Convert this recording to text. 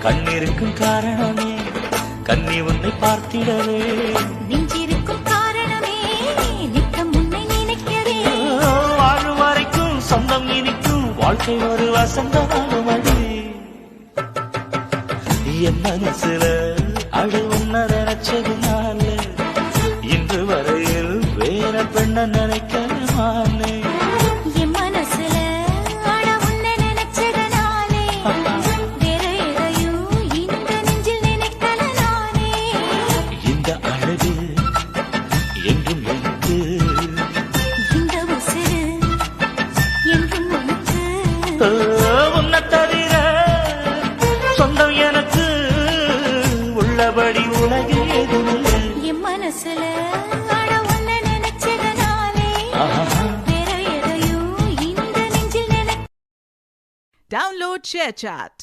கண்ணிருக்கும் காரணமே கண்ணி உன்னை பார்த்திடவே நெஞ்சிருக்கும் காரணமே நித்தம் உன்னை நினைக்கவே வாழும் வரைக்கும் சொந்தம் இனிக்கும் வாழ்க்கை ஒரு வசந்தமாகும் அடி என் மனசுல அடு உன்ன நினைச்சதுனால இன்று வரையில் வேற பெண்ண நினைக்கமானே என் மனசுல அட உன்னை நினைச்சதனாலே வேற எதையும் இந்த நெஞ்சில் நினைக்கல நானே இந்த அழகு என்றும் எனக்கு இந்த உசுரு என்றும் உனக்கு உன்னை தவிர சொந்தம் எனக்கு உள்ளபடி உலகில் எதுவுமில்லை என் மனசுல அட உன்னை நினைச்சதனாலே வேற எதையும் இந்த நெஞ்சில் நினை Download ShareChat.